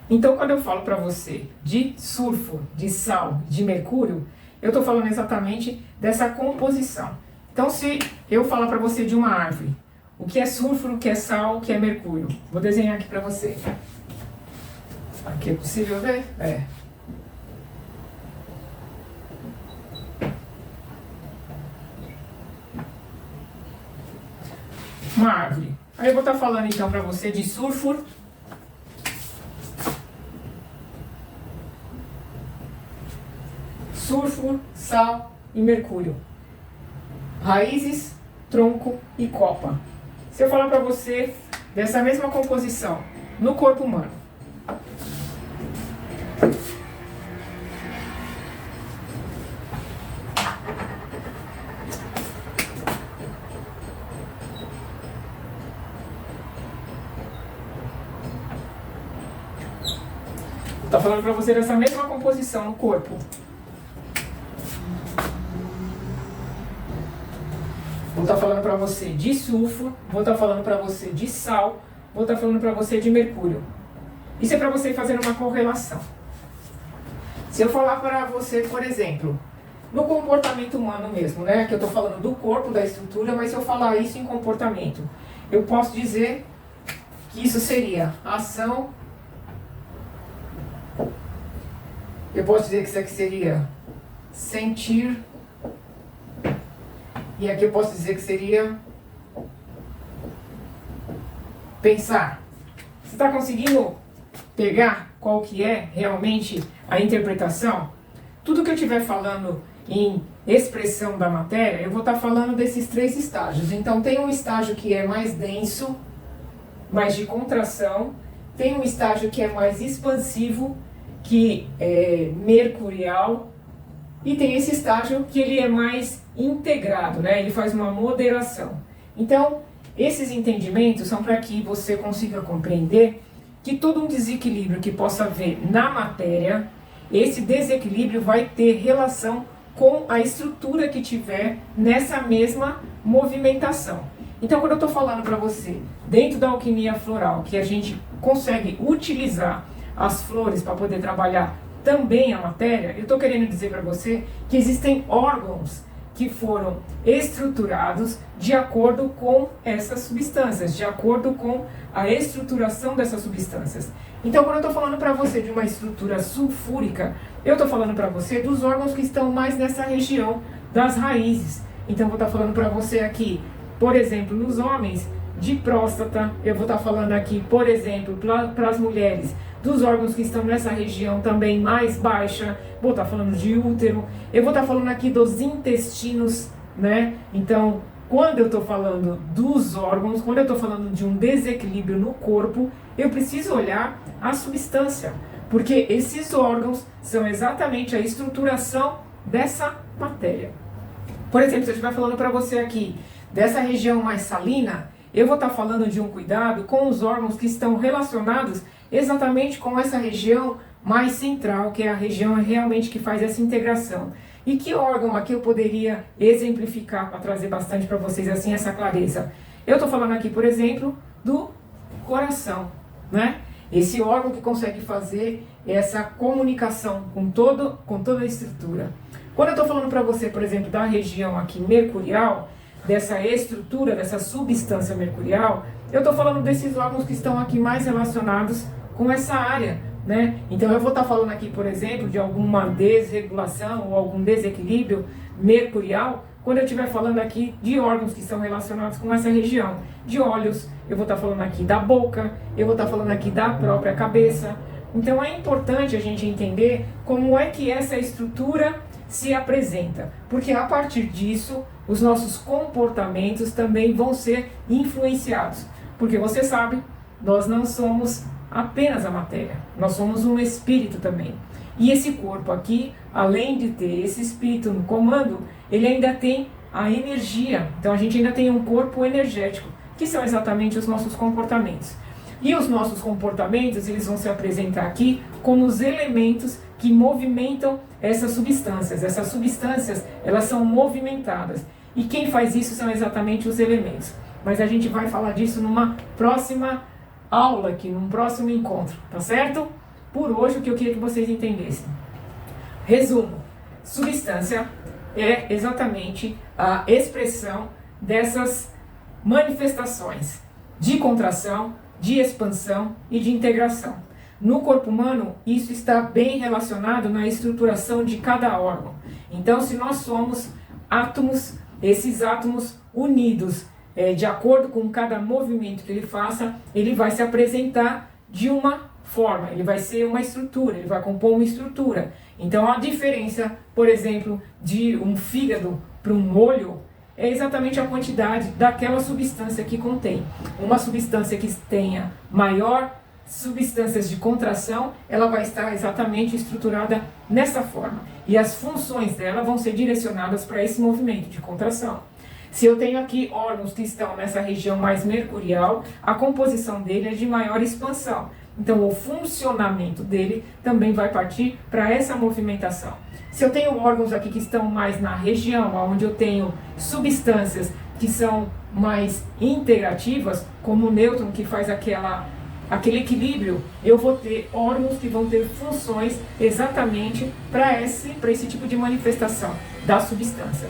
Então, quando eu falo para você de sulfuro, de sal, de mercúrio, eu estou falando exatamente dessa composição. Então, se eu falar para você de uma árvore, o que é sulfuro, o que é sal, o que é mercúrio? Vou desenhar aqui para você. Aqui é possível ver? É. Uma árvore. Aí eu vou estar falando então para você de sulfuro, sal e mercúrio. Raízes, tronco e copa. Se eu falar para você dessa mesma composição no corpo humano, tá falando para você dessa mesma composição no corpo. Vou estar falando para você de sulfuro, vou estar falando para você de sal, vou estar falando para você de mercúrio. Isso é para você fazer uma correlação. Se eu falar para você, por exemplo, no comportamento humano mesmo, né? Que eu estou falando do corpo, da estrutura, mas se eu falar isso em comportamento, eu posso dizer que isso seria ação. Eu posso dizer que isso aqui seria sentir. E aqui eu posso dizer que seria pensar. Você está conseguindo pegar qual que é realmente a interpretação? Tudo que eu estiver falando em expressão da matéria, eu vou estar falando desses três estágios. Então tem um estágio que é mais denso, mais de contração. Tem um estágio que é mais expansivo, que é mercurial. E tem esse estágio que ele é mais integrado, né? Ele faz uma moderação. Então, esses entendimentos são para que você consiga compreender que todo um desequilíbrio que possa haver na matéria, esse desequilíbrio vai ter relação com a estrutura que tiver nessa mesma movimentação. Então, quando eu estou falando para você, dentro da alquimia floral, que a gente consegue utilizar as flores para poder trabalhar também a matéria, eu estou querendo dizer para você que existem órgãos que foram estruturados de acordo com essas substâncias, de acordo com a estruturação dessas substâncias. Então, quando eu estou falando para você de uma estrutura sulfúrica, eu estou falando para você dos órgãos que estão mais nessa região das raízes. Então, eu vou estar falando para você aqui, por exemplo, nos homens, de próstata. Eu vou estar falando aqui, por exemplo, para as mulheres, dos órgãos que estão nessa região também mais baixa. Vou estar falando de útero. Eu vou estar falando aqui dos intestinos, né? Então, quando eu estou falando dos órgãos, quando eu estou falando de um desequilíbrio no corpo, eu preciso olhar a substância, porque esses órgãos são exatamente a estruturação dessa matéria. Por exemplo, se eu estiver falando para você aqui dessa região mais salina, eu vou estar falando de um cuidado com os órgãos que estão relacionados exatamente com essa região mais central, que é a região realmente que faz essa integração. E que órgão aqui eu poderia exemplificar para trazer bastante para vocês assim essa clareza? Eu estou falando aqui, por exemplo, do coração, né? Esse órgão que consegue fazer essa comunicação com toda a estrutura. Quando eu estou falando para você, por exemplo, da região aqui mercurial, dessa estrutura, dessa substância mercurial, eu estou falando desses órgãos que estão aqui mais relacionados com essa área, né? Então eu vou estar falando aqui, por exemplo, de alguma desregulação ou algum desequilíbrio mercurial, quando eu estiver falando aqui de órgãos que estão relacionados com essa região. De olhos, eu vou estar falando aqui da boca, eu vou estar falando aqui da própria cabeça. Então é importante a gente entender como é que essa estrutura se apresenta, porque a partir disso os nossos comportamentos também vão ser influenciados, porque você sabe, nós não somos apenas a matéria, nós somos um espírito também. E esse corpo aqui, além de ter esse espírito no comando, ele ainda tem a energia. Então a gente ainda tem um corpo energético, que são exatamente os nossos comportamentos. E os nossos comportamentos, eles vão se apresentar aqui como os elementos que movimentam essas substâncias. Essas substâncias, elas são movimentadas. E quem faz isso são exatamente os elementos. Mas a gente vai falar disso numa próxima aula aqui, num próximo encontro, tá certo? por hoje o que eu queria que vocês entendessem. Resumo: substância é exatamente a expressão dessas manifestações de contração, de expansão e de integração. No corpo humano, isso está bem relacionado na estruturação de cada órgão. Então, se nós somos átomos, esses átomos unidos, de acordo com cada movimento que ele faça, ele vai se apresentar de uma forma, ele vai ser uma estrutura, ele vai compor uma estrutura. Então, a diferença, por exemplo, de um fígado para um olho é exatamente a quantidade daquela substância que contém. Uma substância que tenha maior substâncias de contração, ela vai estar exatamente estruturada nessa forma. E as funções dela vão ser direcionadas para esse movimento de contração. Se eu tenho aqui órgãos que estão nessa região mais mercurial, a composição dele é de maior expansão. Então, o funcionamento dele também vai partir para essa movimentação. Se eu tenho órgãos aqui que estão mais na região, onde eu tenho substâncias que são mais integrativas, como o nêutron, que faz aquele equilíbrio, eu vou ter órgãos que vão ter funções exatamente para esse tipo de manifestação da substância.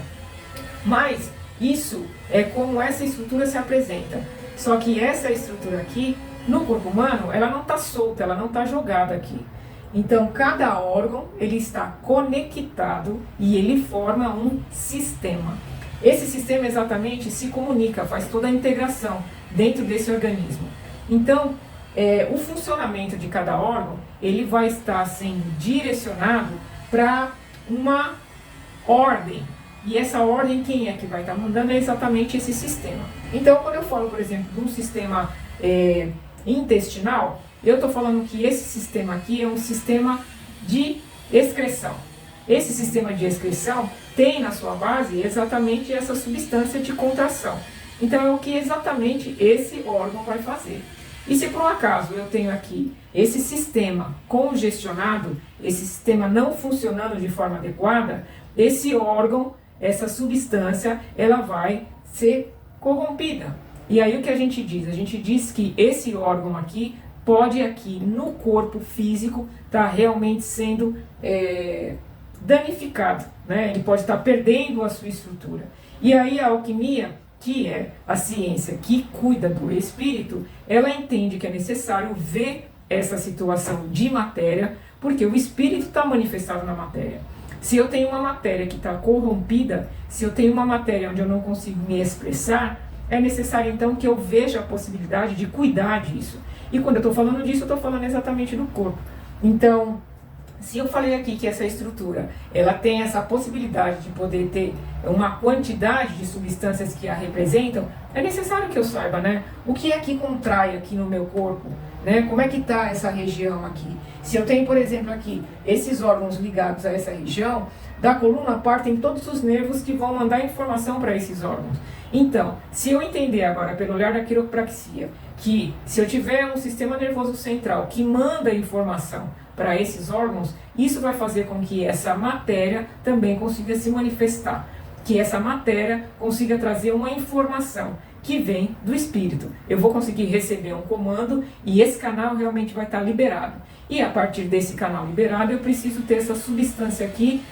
Mas isso é como essa estrutura se apresenta. Só que essa estrutura aqui, no corpo humano, ela não está solta, ela não está jogada aqui. Então, cada órgão, ele está conectado e ele forma um sistema. Esse sistema exatamente se comunica, faz toda a integração dentro desse organismo. Então, o funcionamento de cada órgão, ele vai estar sendo direcionado para uma ordem. E essa ordem, quem é que vai estar mandando é exatamente esse sistema. Então, quando eu falo, por exemplo, de um sistema intestinal, eu estou falando que esse sistema aqui é um sistema de excreção. Esse sistema de excreção tem na sua base exatamente essa substância de contração. Então, é o que exatamente esse órgão vai fazer. E se por um acaso eu tenho aqui esse sistema congestionado, esse sistema não funcionando de forma adequada, esse órgão, essa substância, ela vai ser corrompida. E aí o que a gente diz? A gente diz que esse órgão aqui pode aqui no corpo físico estar realmente sendo danificado, né? Ele pode estar perdendo a sua estrutura. E aí a alquimia, que é a ciência que cuida do espírito, ela entende que é necessário ver essa situação de matéria, porque o espírito está manifestado na matéria. Se eu tenho uma matéria que está corrompida, se eu tenho uma matéria onde eu não consigo me expressar, é necessário então que eu veja a possibilidade de cuidar disso. E quando eu estou falando disso, eu estou falando exatamente do corpo. Então, se eu falei aqui que essa estrutura, ela tem essa possibilidade de poder ter uma quantidade de substâncias que a representam, é necessário que eu saiba, né? O que é que contrai aqui no meu corpo, né? Como é que está essa região aqui? Se eu tenho, por exemplo, aqui, esses órgãos ligados a essa região, da coluna partem todos os nervos que vão mandar informação para esses órgãos. Então, se eu entender agora, pelo olhar da quiropraxia, que se eu tiver um sistema nervoso central que manda informação para esses órgãos, isso vai fazer com que essa matéria também consiga se manifestar, que essa matéria consiga trazer uma informação que vem do espírito. Eu vou conseguir receber um comando e esse canal realmente vai estar liberado. E a partir desse canal liberado, eu preciso ter essa substância aqui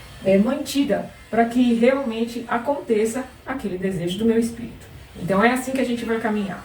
mantida para que realmente aconteça aquele desejo do meu espírito. Então é assim que a gente vai caminhar.